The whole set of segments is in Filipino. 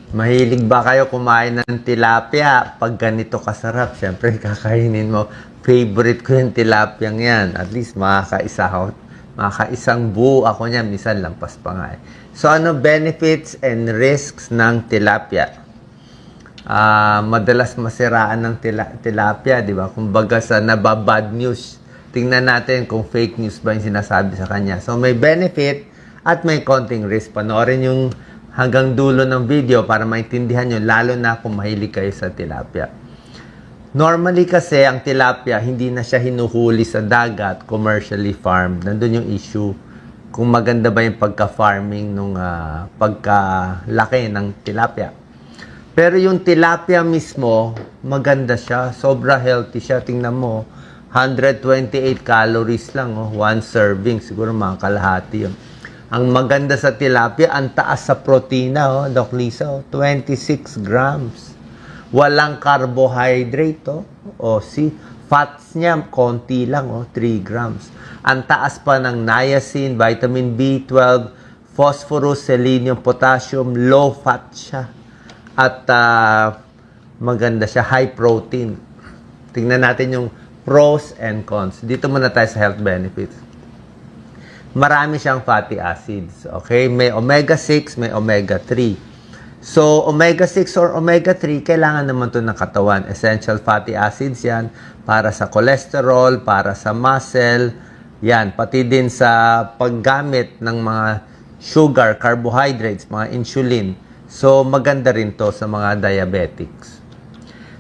Mahilig ba kayo kumain ng tilapia? Pag ganito kasarap, syempre kakainin mo. Favorite ko yung tilapia yan. At least makakaisa ako. Makakaisang buo ako niyan. Minsan lampas pa nga eh. So ano benefits and risks ng tilapia? Madalas masiraan ng tilapia, di ba? Kumbaga sa nababad news. Tingnan natin kung fake news ba yung sinasabi sa kanya. So may benefit at may konting risk. Panoorin yung hanggang dulo ng video para maintindihan nyo, lalo na kung mahilig kayo sa tilapia. Normally kasi, ang tilapia, hindi na siya hinuhuli sa dagat, commercially farmed. Nandun yung issue. Kung maganda ba yung pagka-farming nung pagkalaki ng tilapia. Pero yung tilapia mismo, maganda siya. Sobra healthy siya. Tingnan mo, 128 calories lang. Oh. One serving. Siguro mga kalahati yun. Ang maganda sa tilapia, ang taas sa protina, oh, Doc Lisa, oh, 26 grams. Walang carbohydrate, oh. O, see, fats niya, konti lang, oh, 3 grams. Ang taas pa ng niacin, vitamin B12, phosphorus, selenium, potassium, low fat siya. At maganda siya, high protein. Tingnan natin yung pros and cons. Dito muna tayo sa health benefits. Marami siyang fatty acids. Okay? May omega-6, may omega-3. So, omega-6 or omega-3, kailangan naman ito ng katawan. Essential fatty acids yan para sa cholesterol, para sa muscle, yan. Pati din sa paggamit ng mga sugar, carbohydrates, mga insulin. So, maganda rin to sa mga diabetics.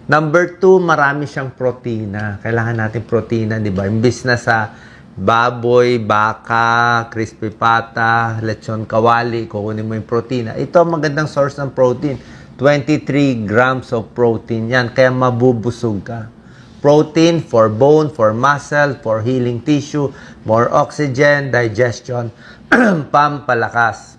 Number 2, marami siyang protina. Kailangan natin protina, di ba? Imbis na sa baboy, baka, crispy pata, lechon kawali, kukunin mo yung protina. Ito magandang source ng protein. 23 grams of protein yan, kaya mabubusog ka. Protein for bone, for muscle, for healing tissue, more oxygen, digestion, pampalakas.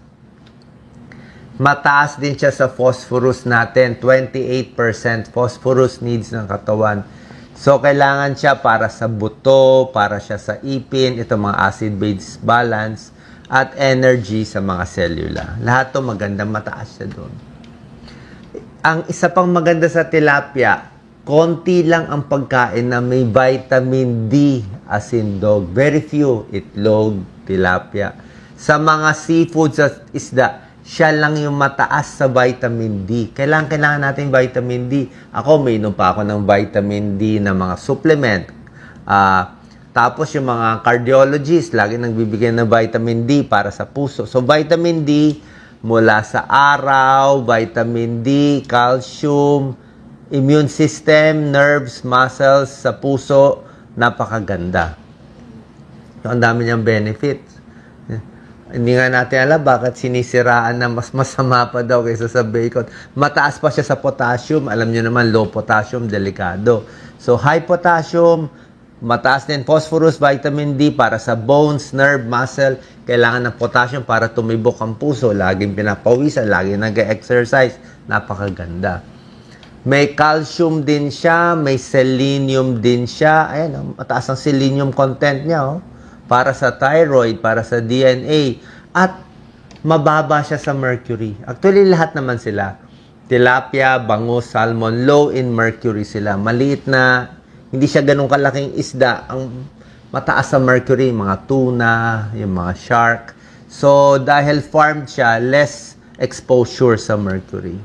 Mataas din siya sa phosphorus natin, 28% phosphorus needs ng katawan. So, kailangan siya para sa buto, para siya sa ipin, ito mga acid-base balance, at energy sa mga cellula. Lahat to maganda, mataas siya doon. Ang isa pang maganda sa tilapia, konti lang ang pagkain na may vitamin D as in dog. Very few, itlog, tilapia. Sa mga seafoods at isda, siya lang yung mataas sa vitamin D. Kailangan natin vitamin D. Ako, may inom pa ako ng vitamin D na mga supplement. Tapos yung mga cardiologists, lagi nagbibigay ng vitamin D para sa puso. So, vitamin D mula sa araw, vitamin D, calcium, immune system, nerves, muscles, sa puso, napakaganda. So, ang dami niyang benefits. Hindi nga natin alam bakit sinisiraan na mas masama pa daw kaysa sa bacon. Mataas pa siya sa potassium. Alam niyo naman, low potassium, delikado. So, high potassium, mataas din phosphorus, vitamin D para sa bones, nerve, muscle. Kailangan ng potassium para tumibok ang puso. Laging pinapawisan, laging nag-exercise. Napakaganda. May calcium din siya, may selenium din siya. Ayan, mataas ang selenium content niya, oh. Para sa thyroid, para sa DNA, at mababa siya sa mercury. Actually, lahat naman sila. Tilapia, bangus, salmon, low in mercury sila. Maliit na, hindi siya ganun kalaking isda. Ang mataas sa mercury, mga tuna, yung mga shark. So, dahil farmed siya, less exposure sa mercury.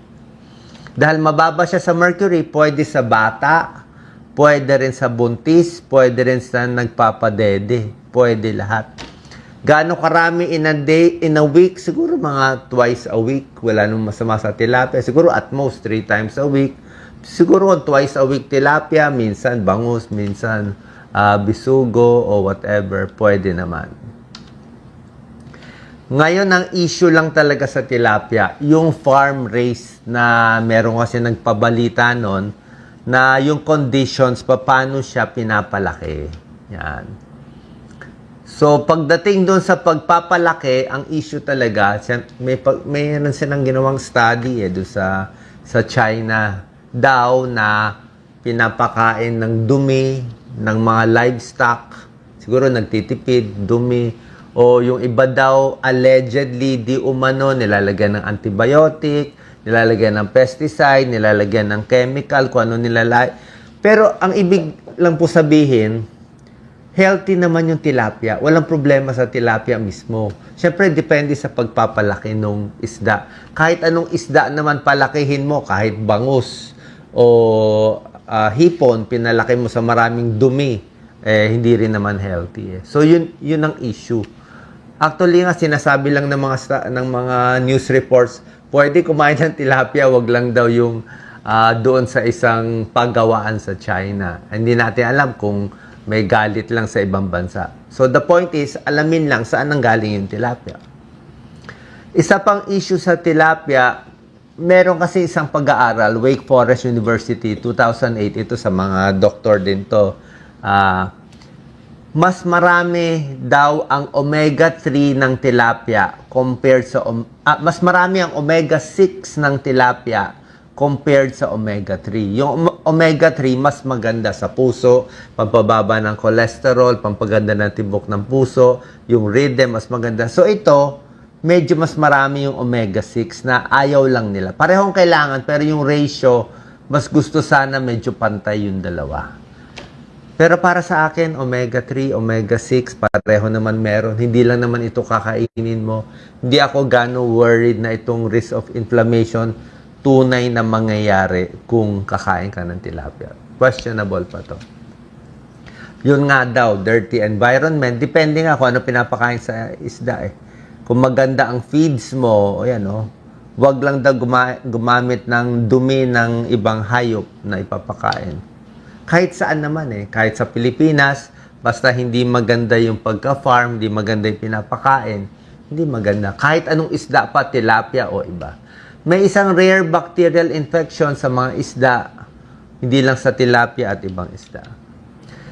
Dahil mababa siya sa mercury, pwede sa bata, pwede rin sa buntis, pwede rin sa nagpapadede. Pwede lahat. Gaano karami in a day, in a week? Siguro mga twice a week. Wala nung masama sa tilapia. Siguro at most 3 times a week. Siguro twice a week tilapia, minsan bangus, minsan bisugo o whatever. Pwede naman. Ngayon, ang issue lang talaga sa tilapia, yung farm race na meron kasi nagpabalita nun, na yung conditions, paano siya pinapalaki. Yan. So, pagdating doon sa pagpapalaki, ang issue talaga, mayroon silang ginawang study doon sa China daw na pinapakain ng dumi ng mga livestock. Siguro nagtitipid, dumi. O yung iba daw, allegedly, di umano, nilalagyan ng antibiotic, nilalagyan ng pesticide, nilalagyan ng chemical, kung ano nilalagay. Pero ang ibig lang po sabihin, healthy naman yung tilapia. Walang problema sa tilapia mismo. Siyempre, depende sa pagpapalaki ng isda. Kahit anong isda naman palakihin mo, kahit bangus o hipon, pinalaki mo sa maraming dumi, hindi rin naman healthy. So, yun ang issue. Actually nga, sinasabi lang ng mga news reports, pwede kumain ng tilapia, wag lang daw yung doon sa isang paggawaan sa China. Hindi natin alam kung may galit lang sa ibang bansa. So the point is, alamin lang saan nanggaling yung tilapia. Isa pang issue sa tilapia, meron kasi isang pag-aaral, Wake Forest University, 2008, ito sa mga doktor din to. Mas marami daw ang omega-3 ng tilapia compared sa mas marami ang omega-6 ng tilapia compared sa omega-3. Yung omega-3 mas maganda sa puso, pampababa ng cholesterol, pampaganda ng tibok ng puso, yung rhythm mas maganda. So ito, medyo mas marami yung omega-6 na ayaw lang nila. Parehong kailangan pero yung ratio, mas gusto sana medyo pantay yung dalawa. Pero para sa akin, omega-3, omega-6, pareho naman meron. Hindi lang naman ito kakainin mo. Hindi ako gano'ng worried na itong risk of inflammation tunay na mangyayari kung kakain ka ng tilapia. Questionable pa to. Yun nga daw, dirty environment. Depende nga kung ano pinapakain sa isda Kung maganda ang feeds mo, wag lang daw gumamit ng dumi ng ibang hayop na ipapakain. Kahit saan naman kahit sa Pilipinas, basta hindi maganda yung pagka-farm, hindi maganda yung pinapakain, hindi maganda. Kahit anong isda pa, tilapia o iba. May isang rare bacterial infection sa mga isda, hindi lang sa tilapia at ibang isda.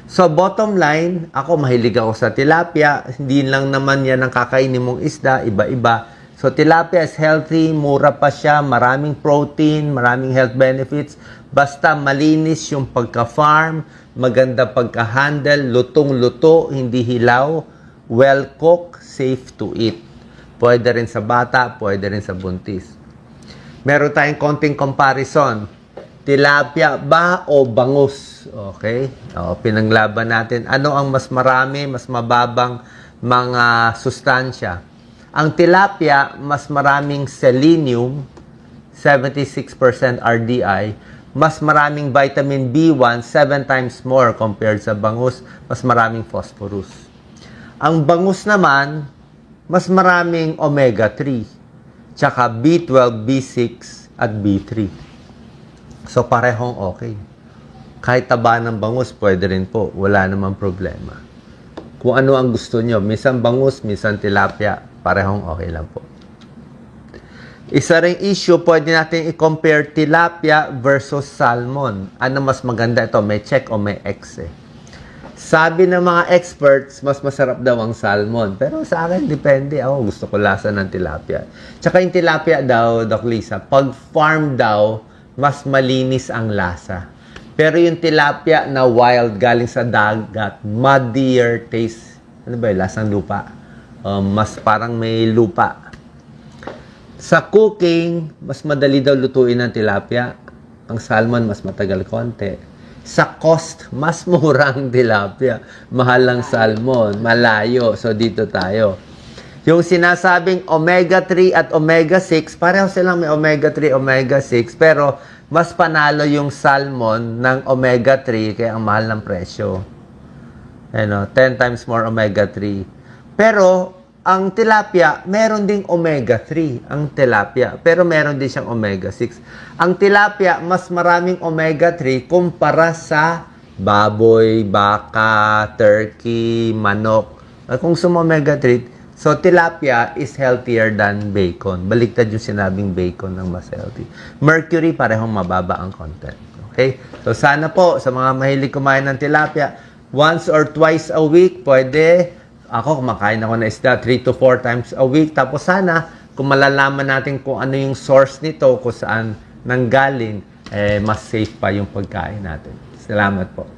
So bottom line, ako mahilig ako sa tilapia, hindi lang naman yan ang kakainin mong isda, iba-iba. So tilapia is healthy, mura pa siya, maraming protein, maraming health benefits. Basta malinis yung pagka-farm, maganda pagka-handle, lutong-luto, hindi hilaw, well-cooked, safe to eat. Pwede rin sa bata, pwede rin sa buntis. Meron tayong konting comparison. Tilapia ba o bangus? Okay? Pinanglaban natin. Ano ang mas marami, mas mababang mga sustansya? Ang tilapia, mas maraming selenium, 76% RDI, mas maraming vitamin B1, 7 times more compared sa bangus, mas maraming phosphorus. Ang bangus naman, mas maraming omega-3, tsaka B12, B6, at B3. So, parehong okay. Kahit taba ng bangus, pwede rin po. Wala namang problema. Kung ano ang gusto nyo, minsan bangus, minsan tilapia, parehong okay lang po. Isa ring issue, pwede natin i-compare tilapia versus salmon. Ano mas maganda ito? May check o may X Sabi ng mga experts, mas masarap daw ang salmon. Pero sa akin, depende. Ako, gusto ko lasa ng tilapia. Tsaka yung tilapia daw, Doc Lisa, pag farm daw, mas malinis ang lasa. Pero yung tilapia na wild, galing sa dagat, muddier taste. Ano ba yun? Lasang lupa. Mas parang may lupa. Sa cooking, mas madali daw lutuin ang tilapia. Ang salmon, mas matagal konti. Sa cost, mas mura ang tilapia. Mahal ang salmon, malayo. So, dito tayo. Yung sinasabing omega-3 at omega-6, pareho silang may omega-3, omega-6, pero mas panalo yung salmon ng omega-3 kaya ang mahal ng presyo. 10 times more omega-3. Pero, ang tilapia, meron ding omega-3 ang tilapia, pero meron din siyang omega-6. Ang tilapia, mas maraming omega-3 kumpara sa baboy, baka, turkey, manok. Kung sa omega-3, so tilapia is healthier than bacon. Baliktad yung sinabing bacon ng mas healthy. Mercury, parehong mababa ang content. Okay? So sana po, sa mga mahilig kumain ng tilapia, once or twice a week, pwede. Ako, kumakain ako na isda 3 to 4 times a week. Tapos sana, kung malalaman natin kung ano yung source nito, kung saan nanggaling, mas safe pa yung pagkain natin. Salamat po.